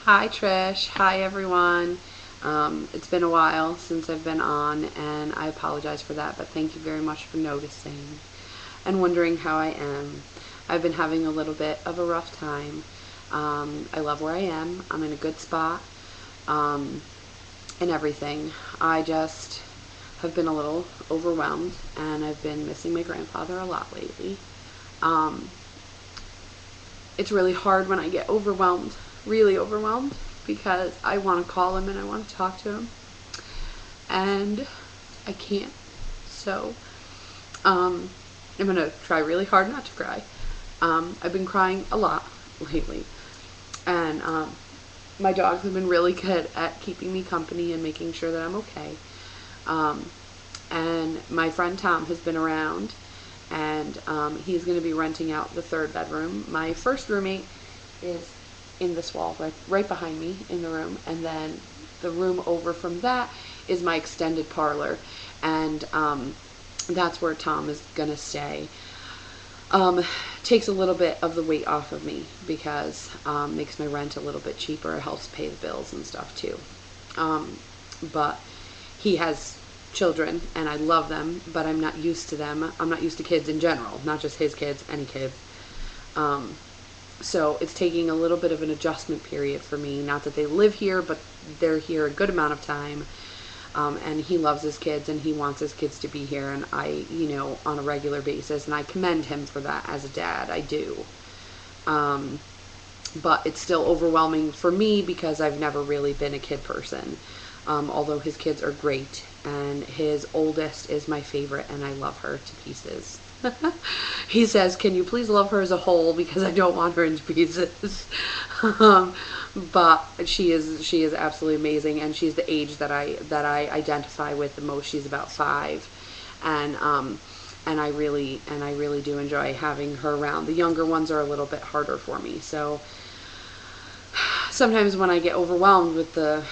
Hi Trish, hi everyone. It's been a while since I've been on, and I apologize for that, but thank you very much for noticing and wondering how I am. I've been having a little bit of a rough time. I love where I am. I'm in a good spot, and everything. I just have been a little overwhelmed, and I've been missing my grandfather a lot lately. Um, it's really hard when I get overwhelmed, really overwhelmed, because I want to call him and I want to talk to him, and I can't. So, I'm gonna try really hard not to cry. I've been crying a lot lately, and my dogs have been really good at keeping me company and making sure that I'm okay. Um, and my friend Tom has been around, and he's going to be renting out the third bedroom. My first roommate is in this wall right behind me in the room, and then the room over from that is my extended parlor, and that's where Tom is going to stay. Takes a little bit of the weight off of me because makes my rent a little bit cheaper. It helps pay the bills and stuff too. But he has children and I love them, but I'm not used to them. I'm not used to kids in general, not just his kids, any kids. So it's taking a little bit of an adjustment period for me. Not that they live here, but they're here a good amount of time. And he loves his kids and he wants his kids to be here, and I, on a regular basis, and I commend him for that as a dad. I do. But it's still overwhelming for me because I've never really been a kid person. Although his kids are great, and his oldest is my favorite, and I love her to pieces. He says, "Can you please love her as a whole because I don't want her into pieces." But she is absolutely amazing, and she's the age that I identify with the most. She's about 5, and I really do enjoy having her around. The younger ones are a little bit harder for me, so sometimes when I get overwhelmed with the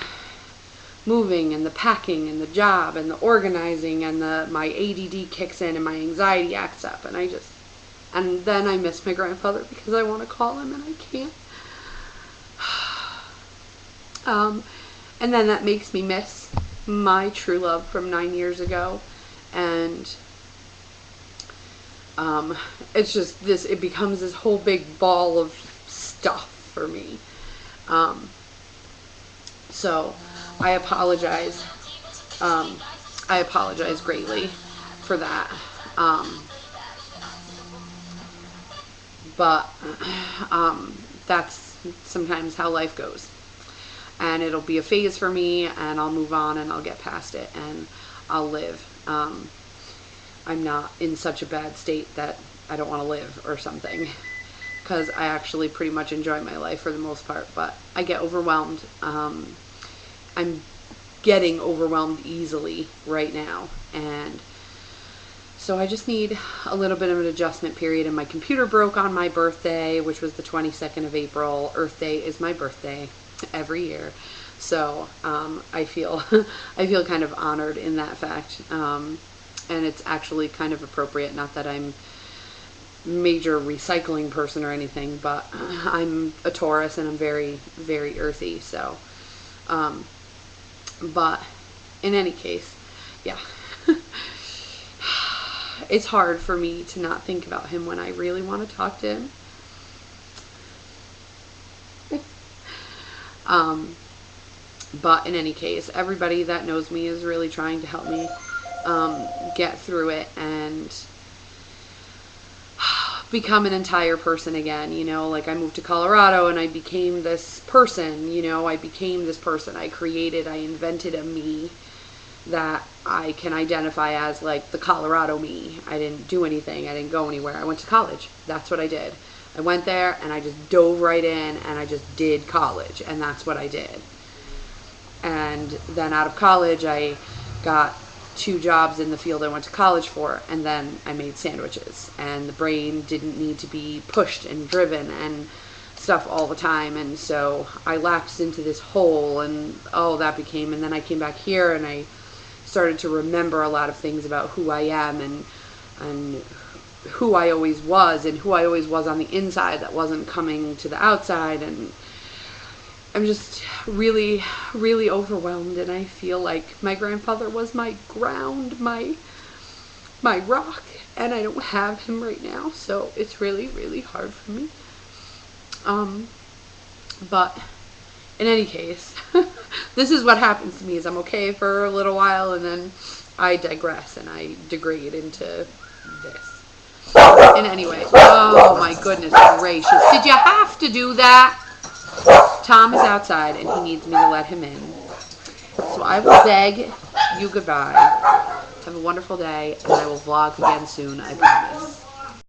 moving and the packing and the job and the organizing and my ADD kicks in and my anxiety acts up, and then I miss my grandfather because I want to call him and I can't. And then that makes me miss my true love from 9 years ago, and it's just it becomes this whole big ball of stuff for me. So I apologize. I apologize greatly for that. But that's sometimes how life goes. And it'll be a phase for me, and I'll move on, and I'll get past it, and I'll live. I'm not in such a bad state that I don't want to live or something, because I actually pretty much enjoy my life for the most part, but I get overwhelmed. I'm getting overwhelmed easily right now, and so I just need a little bit of an adjustment period. And my computer broke on my birthday, which was the 22nd of April. Earth Day is my birthday every year, so I feel kind of honored in that fact, and it's actually kind of appropriate. Not that I'm major recycling person or anything, but I'm a Taurus and I'm very, very earthy, so but in any case, yeah. It's hard for me to not think about him when I really want to talk to him. But in any case, everybody that knows me is really trying to help me get through it and become an entire person again. Like I moved to Colorado and I became this person. I became this person. I invented a me that I can identify as like the Colorado me. I didn't do anything. I didn't go anywhere. I went to college. That's what I did. I went there and I just dove right in and I just did college, and that's what I did. And then out of college, I got 2 jobs in the field I went to college for, and then I made sandwiches, and the brain didn't need to be pushed and driven and stuff all the time, and so I lapsed into this hole, and and then I came back here and I started to remember a lot of things about who I am and who I always was, and who I always was on the inside that wasn't coming to the outside, and I'm just really, really overwhelmed, and I feel like my grandfather was my ground, my rock, and I don't have him right now, so it's really, really hard for me. But in any case, this is what happens to me, is I'm okay for a little while, and then I digress, and I degrade into this. And anyway, oh my goodness gracious, did you have to do that? Tom is outside, and he needs me to let him in. So I will beg you goodbye. Have a wonderful day, and I will vlog again soon, I promise.